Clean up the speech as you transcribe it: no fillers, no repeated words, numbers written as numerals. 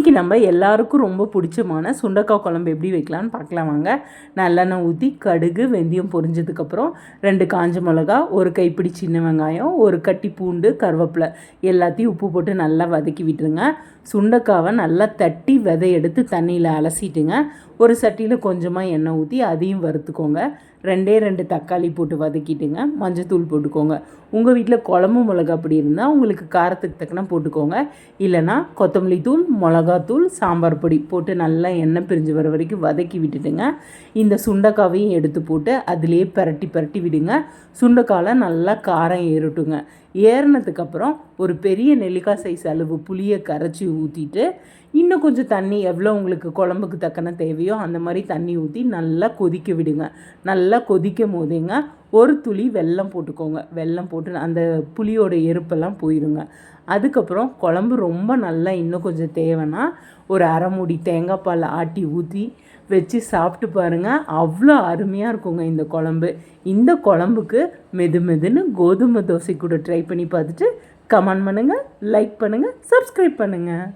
இன்றைக்கி நம்ம எல்லாருக்கும் ரொம்ப பிடிச்சமான சுண்டக்காய் குழம்பு எப்படி வைக்கலான்னு பார்க்கலாம் வாங்க. நல்லெண்ணெய் ஊற்றி கடுகு வெந்தயம் பொரிஞ்சதுக்கப்புறம் 2 காஞ்ச மிளகா, ஒரு கைப்பிடி சின்ன வெங்காயம், ஒரு கட்டி பூண்டு, கருவேப்பிலை எல்லாத்தையும் உப்பு போட்டு நல்லா வதக்கி விட்டுருங்க. சுண்டைக்காவை நல்லா தட்டி விதை எடுத்து தண்ணியில் அலசிட்டுங்க. ஒரு சட்டியில் கொஞ்சமாக எண்ணெய் ஊற்றி அதையும் வறுத்துக்கோங்க. 2 தக்காளி போட்டு வதக்கிட்டுங்க. மஞ்சத்தூள் போட்டுக்கோங்க. உங்கள் வீட்டில் குழம்பு மிளகா அப்படி இருந்தால் உங்களுக்கு காரத்துக்கு தக்கன போட்டுக்கோங்க. இல்லைனா கொத்தமல்லி தூள், மிளகாத்தூள், சாம்பார் பொடி போட்டு நல்லா எண்ணெய் பிரிஞ்சு வர வரைக்கும் வதக்கி விட்டுட்டுங்க. இந்த சுண்டைக்காவையும் எடுத்து போட்டு அதிலே பரட்டி விடுங்க. சுண்டைக்காயில் நல்லா காரம் ஏறட்டுங்க. ஏறினதுக்கப்புறம் ஒரு பெரிய நெல்லிக்காய் சைஸ் அளவு புளியை கரைச்சி ஊற்றிட்டு இன்னும் கொஞ்சம் தண்ணி எவ்வளோ உங்களுக்கு குழம்புக்கு தக்கன தேவையோ அந்த மாதிரி தண்ணி ஊற்றி நல்லா கொதிக்க விடுங்க. நல்லா கொதிக்கும் போதேங்க ஒரு துளி வெல்லம் போட்டுக்கோங்க. வெல்லம் போட்டு அந்த புளியோட எருப்பெல்லாம் போயிடுங்க. அதுக்கப்புறம் குழம்பு ரொம்ப நல்லா இன்னும் கொஞ்சம் தேவைன்னா ஒரு அரை மூடி தேங்காய் பால் ஆட்டி ஊற்றி வச்சு சாப்பிட்டு பாருங்கள். அவ்வளோ அருமையாக இருக்குங்க இந்த குழம்பு. இந்த குழம்புக்கு மெதுன்னு கோதுமை தோசை கூட ட்ரை பண்ணி பார்த்துட்டு கமெண்ட் பண்ணுங்கள், லைக் பண்ணுங்கள், சப்ஸ்கிரைப் பண்ணுங்கள்.